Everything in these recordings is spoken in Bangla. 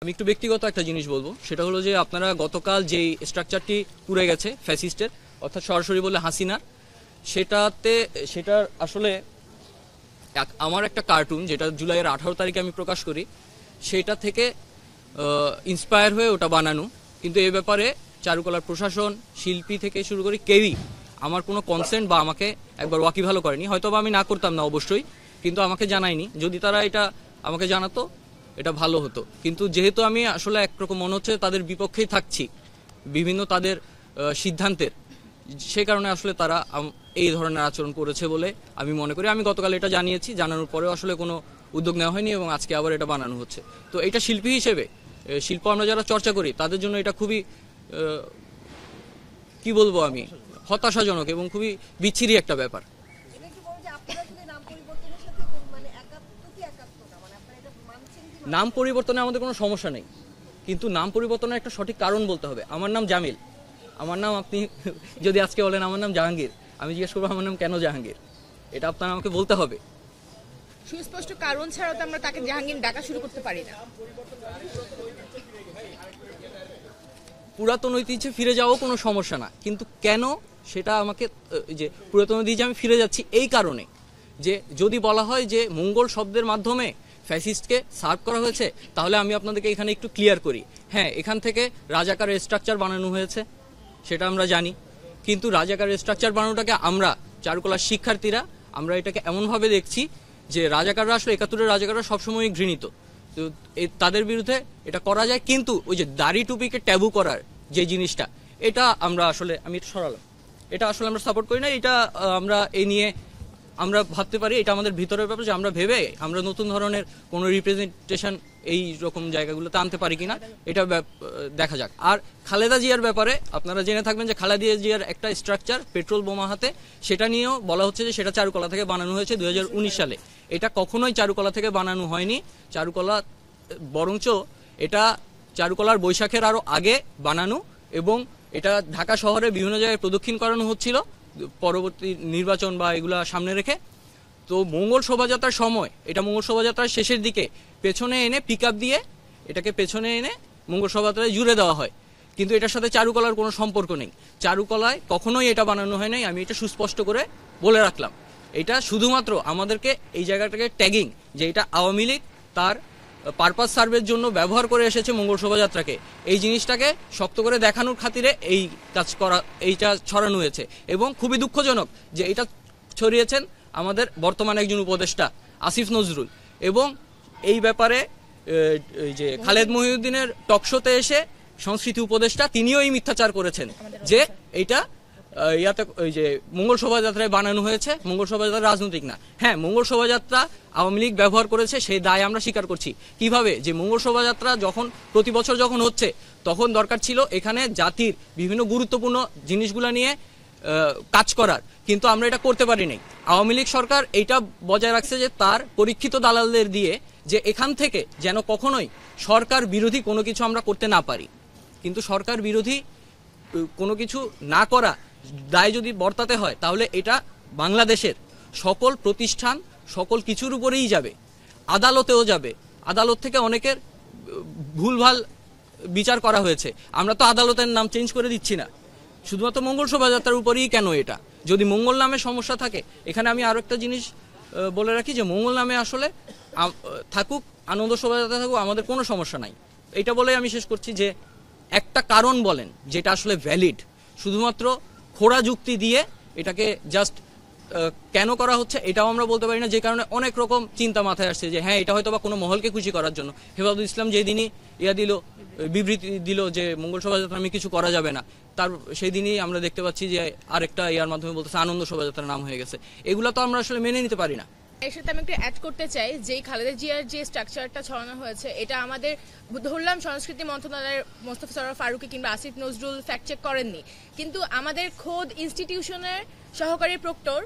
আমি একটু ব্যক্তিগত একটা জিনিস বলবো, সেটা হলো যে আপনারা গতকাল যেই স্ট্রাকচারটি পুড়ে গেছে ফ্যাসিস্টের, অর্থাৎ সরাসরি বলে হাসিনার, সেটার আসলে আমার একটা কার্টুন যেটা জুলাইয়ের 18 তারিখে আমি প্রকাশ করি, সেটা থেকে ইন্সপায়ার হয়ে ওটা বানানো। কিন্তু এ ব্যাপারে চারুকলার প্রশাসন, শিল্পী থেকে শুরু করে কেউই আমার কোনো কনসেন্ট বা আমাকে একবার ওয়াকিবহাল করেনি। হয়তো বা আমি না করতাম না অবশ্যই, কিন্তু আমাকে জানায়নি। যদি তারা এটা আমাকে জানাতো এটা ভালো হতো। কিন্তু যেহেতু আমি আসলে একরকম মনে হচ্ছে তাদের বিপক্ষেই থাকছি বিভিন্ন তাদের সিদ্ধান্তের, সে কারণে আসলে তারা এই ধরনের আচরণ করেছে বলে আমি মনে করি। আমি গতকাল এটা জানিয়েছি, জানানোর পরেও আসলে কোনো উদ্যোগ নেওয়া হয়নি এবং আজকে আবার এটা বানানো হচ্ছে। তো এটা শিল্পী হিসেবে, শিল্প আমরা যারা চর্চা করি তাদের জন্য এটা খুবই কি বলবো আমি, হতাশাজনক এবং খুবই বিচ্ছিরি একটা ব্যাপার। নাম পরিবর্তনে আমাদের কোনো সমস্যা নেই, কিন্তু নাম পরিবর্তনের একটা সঠিক কারণ বলতে হবে। আমার নাম জামিল, আমার নাম আপনি যদি আজকে বলেন আমার নাম জাহাঙ্গীর, আমি জিজ্ঞেস করবো আমার নাম কেন জাহাঙ্গীর, এটা আপনার আমাকে বলতে হবে। সুস্পষ্ট কারণ ছাড়াও তো আমরা তাকে জাহাঙ্গীর ডাকা শুরু করতে পারি না। পুরাতন ঐতিহ্যে ফিরে যাওয়াও কোনো সমস্যা না, কিন্তু কেন সেটা আমাকে, যে পুরাতন ঐতিহ্যে আমি ফিরে যাচ্ছি এই কারণে যে যদি বলা হয় যে মঙ্গল শব্দের মাধ্যমে ফ্যাসিস্টকে সার্ভ করা হয়েছে, তাহলে আমি আপনাদেরকে এখানে একটু ক্লিয়ার করি। হ্যাঁ, এখান থেকে রাজাকারের স্ট্রাকচার বানানো হয়েছে, সেটা আমরা জানি। কিন্তু রাজাকারের স্ট্রাকচার বানানোটাকে আমরা চারুকলার শিক্ষার্থীরা আমরা এটাকে এমনভাবে দেখছি যে রাজাকাররা আসলে 71-এর রাজাকাররা সবসময় ঘৃণিত, তো তাদের বিরুদ্ধে এটা করা যায়। কিন্তু ওই যে দাড়ি টুপিকে ট্যাবু করার যে জিনিসটা, এটা আমরা আসলে, আমি এটা সরালাম, এটা আসলে আমরা সাপোর্ট করি না। এটা আমরা এই নিয়ে আমরা ভাবতে পারি এটা আমাদের ভিতরের ব্যাপার, যে আমরা ভেবে আমরা নতুন ধরনের কোনো রিপ্রেজেন্টেশন এই রকম জায়গাগুলোতে আনতে পারি কিনা, এটা দেখা যাক। আর খালেদা জিয়ার ব্যাপারে আপনারা জেনে থাকবেন যে খালেদা জিয়ার একটা স্ট্রাকচার পেট্রোল বোমা হাতে, সেটা নিয়েও বলা হচ্ছে যে সেটা চারুকলা থেকে বানানো হয়েছে 2019 সালে। এটা কখনোই চারুকলা থেকে বানানো হয়নি। চারুকলা বরঞ্চ এটা চারুকলার বৈশাখের আরো আগে বানানো, এবং এটা ঢাকা শহরে বিভিন্ন জায়গায় প্রদক্ষিণ করানো হচ্ছিল পরবর্তী নির্বাচন বা এগুলা সামনে রেখে। তো মঙ্গল শোভাযাত্রার সময়, এটা মঙ্গল শোভাযাত্রার শেষের দিকে পেছনে এনে পিকআপ দিয়ে এটাকে পেছনে এনে মঙ্গল শোভাযাত্রায় জুড়ে দেওয়া হয়, কিন্তু এটার সাথে চারুকলার কোনো সম্পর্ক নেই। চারুকলায় কখনোই এটা বানানো হয় নাই, আমি এটা সুস্পষ্ট করে বলে রাখলাম। এটা শুধুমাত্র আমাদেরকে এই জায়গাটাকে ট্যাগিং, যে এটা আওয়ামী লীগ তার পারপাস সার্ভের জন্য ব্যবহার করে এসেছে মঙ্গল শোভাযাত্রাকে, এই জিনিসটাকে শক্ত করে দেখানোর খাতিরে এই কাজ করা, এইটা ছড়ানো হয়েছে। এবং খুবই দুঃখজনক যে এটা ছড়িয়েছেন আমাদের বর্তমান একজন উপদেষ্টা আসিফ নজরুল, এবং এই ব্যাপারে যে খালেদ মহিউদ্দিনের টকশোতে এসে সংস্কৃতি উপদেষ্টা তিনিও এই মিথ্যাচার করেছেন যে এইটা ইয়াতে ওই যে মঙ্গল শোভাযাত্রায় বানানো হয়েছে, মঙ্গল শোভাযাত্রা রাজনৈতিক না। হ্যাঁ, মঙ্গল শোভাযাত্রা আওয়ামী লীগ ব্যবহার করেছে, সেই দায় আমরা স্বীকার করছি। কিভাবে, যে মঙ্গল শোভাযাত্রা যখন প্রতি বছর যখন হচ্ছে, তখন দরকার ছিল এখানে জাতির বিভিন্ন গুরুত্বপূর্ণ জিনিসগুলো নিয়ে কাজ করার, কিন্তু আমরা এটা করতে পারি নাই। আওয়ামী লীগ সরকার এইটা বজায় রাখছে যে তার পরীক্ষিত দালালদের দিয়ে, যে এখান থেকে যেন কখনোই সরকার বিরোধী কোনো কিছু আমরা করতে না পারি। কিন্তু সরকার বিরোধী কোনো কিছু না করা দায় যদি বর্তাতে হয়, তাহলে এটা বাংলাদেশের সকল প্রতিষ্ঠান সকল কিছুর উপরেই যাবে, আদালতেও যাবে। আদালত থেকে অনেকের ভুলভাল বিচার করা হয়েছে, আমরা তো আদালতের নাম চেঞ্জ করে দিচ্ছি না, শুধুমাত্র মঙ্গল শোভাযাত্রার উপরেই কেন এটা। যদি মঙ্গল নামে সমস্যা থাকে, এখানে আমি আরো একটা জিনিস বলে রাখি, যে মঙ্গল নামে আসলে থাকুক, আনন্দ শোভাযাত্রা থাকুক, আমাদের কোনো সমস্যা নাই। এটা বলে আমি শেষ করছি যে একটা কারণ বলেন যেটা আসলে ভ্যালিড, শুধুমাত্র খোড়া যুক্তি দিয়ে এটাকে জাস্ট কেন করা হচ্ছে এটাও আমরা বলতে পারি না। যে কারণে অনেক রকম চিন্তা মাথায় আসছে যে হ্যাঁ, এটা হয়তো বা কোনো মহলকে খুশি করার জন্য। হেফাজতুল ইসলাম যেদিনই বিবৃতি দিল যে মঙ্গল শোভাযাত্রা আমি কিছু করা যাবে না, তার সেই দিনই আমরা দেখতে পাচ্ছি যে আরেকটা ইয়ার মাধ্যমে বলতেছে আনন্দ শোভাযাত্রার নাম হয়ে গেছে। এগুলো তো আমরা আসলে মেনে নিতে পারি না। এর সাথে আমি একটু অ্যাড করতে চাই যে খালেদা জিয়ার যে স্ট্রাকচারটা ছড়ানো হয়েছে, এটা আমাদের ধরলাম সংস্কৃতি মন্ত্রণালয়ের মোস্তফা সরোয়ার ফারুকী কিংবা আসিফ নজরুল ফ্যাক্ট চেক করেননি, কিন্তু আমাদের খোদ ইনস্টিটিউশনের সহকারী প্রক্টর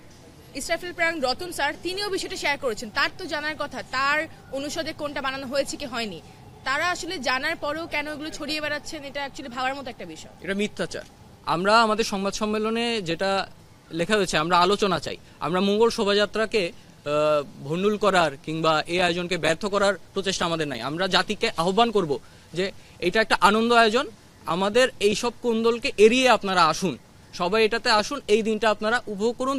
ইসরাফিল প্রাণ রতন স্যার, তিনিও বিষয়টা শেয়ার করেছেন। তার তো জানার কথা তার অনুষদে কোনটা বানানো হয়েছে কি হয়নি, তারা আসলে জানার পরেও কেন এগুলো ছড়িয়ে বেড়াচ্ছেন, এটা অ্যাকচুয়ালি ভাবার মতো একটা বিষয়। এটা মিথ্যাচার। আমরা আমাদের সংবাদ সম্মেলনে যেটা লেখা হয়েছে, আমরা আলোচনা চাই। আমরা মঙ্গল শোভাযাত্রাকে ভণ্ডুল করার কিংবা এই আয়োজনকে ব্যর্থ করার প্রচেষ্টা আমাদের নাই। আমরা জাতিকে আহ্বান করব যে এটা একটা আনন্দ আয়োজন, আমাদের এই সব কোন্দলকে এড়িয়ে আপনারা আসুন, সবাই এটাতে আসুন, এই দিনটা আপনারা উপভোগ করুন।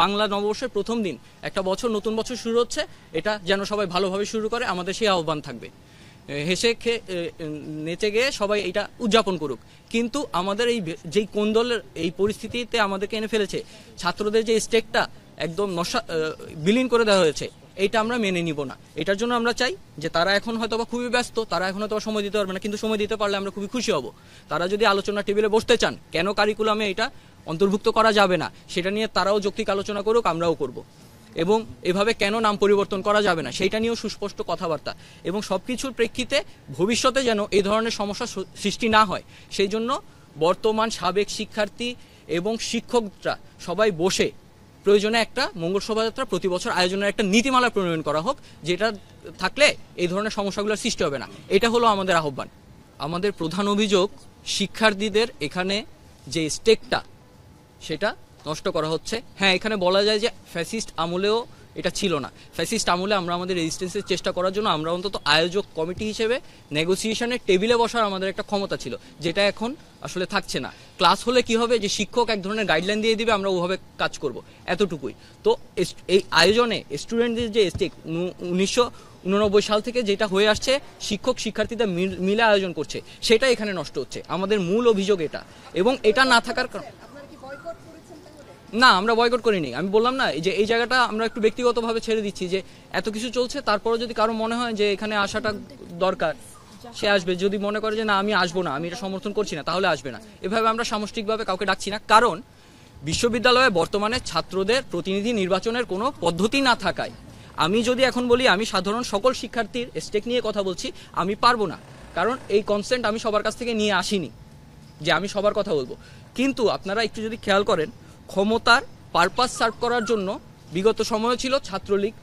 বাংলা নববর্ষের প্রথম দিন, একটা বছর, নতুন বছর শুরু হচ্ছে, এটা যেন সবাই ভালোভাবে শুরু করে, আমাদের সেই আহ্বান থাকবে। হেসে খেয়ে নেচে গিয়ে সবাই এটা উদযাপন করুক। কিন্তু আমাদের এই যেই কোন্দলের এই পরিস্থিতিতে আমাদেরকে এনে ফেলেছে, ছাত্রদের যে স্টেকটা একদম বিলীন করে দেওয়া হয়েছে, এইটা আমরা মেনে নিব না। এটার জন্য আমরা চাই যে তারা এখন হয়তো বা খুবই ব্যস্ত, তারা এখন হয়তো সময় দিতে পারবে না, কিন্তু সময় দিতে পারলে আমরা খুবই খুশি হব। তারা যদি আলোচনা টেবিলে বসতে চান, কেন কারিকুলামে এটা অন্তর্ভুক্ত করা যাবে না সেটা নিয়ে তারাও যৌক্তিক আলোচনা করুক, আমরাও করব। এবং এভাবে কেন নাম পরিবর্তন করা যাবে না সেইটা নিয়েও সুস্পষ্ট কথাবার্তা, এবং সবকিছুর প্রেক্ষিতে ভবিষ্যতে যেন এই ধরনের সমস্যা সৃষ্টি না হয় সেই জন্য বর্তমান সাবেক শিক্ষার্থী এবং শিক্ষকরা সবাই বসে প্রয়োজনে একটা মঙ্গল শোভাযাত্রা প্রতি বছর আয়োজনের একটা নীতিমালা প্রণয়ন করা হোক, যেটা থাকলে এই ধরনের সমস্যাগুলোর সৃষ্টি হবে না। এটা হলো আমাদের আহ্বান। আমাদের প্রধান অভিযোগ, শিক্ষার্থীদের এখানে যে স্টেকটা সেটা নষ্ট করা হচ্ছে। হ্যাঁ, এখানে বলা যায় যে ফ্যাসিস্ট আমলেও এটা ছিল না। ফ্যাসিস্ট আমলে আমরা আমাদের রেজিস্ট্যান্সের চেষ্টা করার জন্য আমরা অন্তত আয়োজক কমিটি হিসেবে নেগোসিয়েশনের টেবিলে বসার আমাদের একটা ক্ষমতা ছিল, যেটা এখন আসলে থাকছে না। ক্লাস হলে কি হবে, যে শিক্ষক এক ধরনের গাইডলাইন দিয়ে দিবে, আমরা ওভাবে কাজ করব, এতটুকুই। তো এই আয়োজনে স্টুডেন্টদের যে স্টেক 1989 সাল থেকে যেটা হয়ে আসছে, শিক্ষক শিক্ষার্থীদের মিলে আয়োজন করছে, সেটা এখানে নষ্ট হচ্ছে। আমাদের মূল অভিযোগ এটা, এবং এটা না থাকার কারণ না, আমরা বয়কট করিনি। আমি বললাম না যে এই জায়গাটা আমরা একটু ব্যক্তিগতভাবে ছেড়ে দিচ্ছি, যে এত কিছু চলছে, তারপরে যদি কারো মনে হয় যে এখানে আসাটা দরকার, সে আসবে। যদি মনে করে যে না আমি আসবো না, আমি এটা সমর্থন করছি না, তাহলে আসবে না। এভাবে আমরা সামষ্টিকভাবে কাউকে ডাকছি না, কারণ বিশ্ববিদ্যালয়ে বর্তমানে ছাত্রদের প্রতিনিধি নির্বাচনের কোনো পদ্ধতি না থাকায় আমি যদি এখন বলি আমি সাধারণ সকল শিক্ষার্থীর স্টেক নিয়ে কথা বলছি, আমি পারবো না, কারণ এই কনসেন্ট আমি সবার কাছ থেকে নিয়ে আসিনি যে আমি সবার কথা বলবো। কিন্তু আপনারা একটু যদি খেয়াল করেন, ক্ষমতার পারপাস সার্ভ করার জন্য বিগত সময় ছিল ছাত্রলীগ,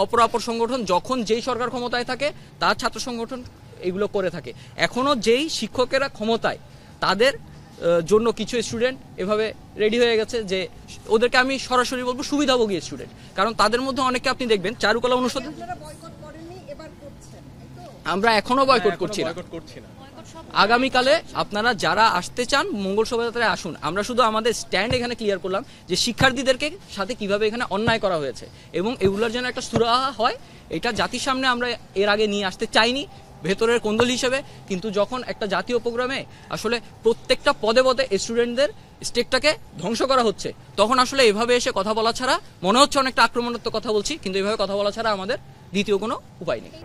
অপরাপর সংগঠন, যখন যেই সরকার ক্ষমতায় থাকে তার ছাত্র সংগঠন এগুলো করে থাকে। এখনও যেই শিক্ষকেরা ক্ষমতায়, তাদের জন্য কিছু স্টুডেন্ট এভাবে রেডি হয়ে গেছে, যে ওদেরকে আমি সরাসরি বলবো সুবিধাভোগী স্টুডেন্ট, কারণ তাদের মধ্যে অনেকে আপনি দেখবেন চারুকলা অনুষদে, আমরা এখনো বয়কট করছি না। আগামীকালে আপনারা যারা আসতে চান মঙ্গল শোভাযাত্রায় আসুন। আমরা শুধু আমাদের স্ট্যান্ড এখানে ক্লিয়ার করলাম যে শিক্ষার্থীদেরকে সাথে কিভাবে এখানে অন্যায় করা হয়েছে, এবং এগুলোর যেন একটা সুরাহা হয়, এটা জাতির সামনে আমরা এর আগে নিয়ে আসতে চাইনি ভেতরের কোন্দল হিসেবে। কিন্তু যখন একটা জাতীয় প্রোগ্রামে আসলে প্রত্যেকটা পদে পদে স্টুডেন্টদের স্টেকটাকে ধ্বংস করা হচ্ছে, তখন আসলে এভাবে এসে কথা বলা ছাড়া, মনে হচ্ছে অনেকটা আক্রমণাত্মক কথা বলছি, কিন্তু এভাবে কথা বলা ছাড়া আমাদের দ্বিতীয় কোনো উপায় নেই।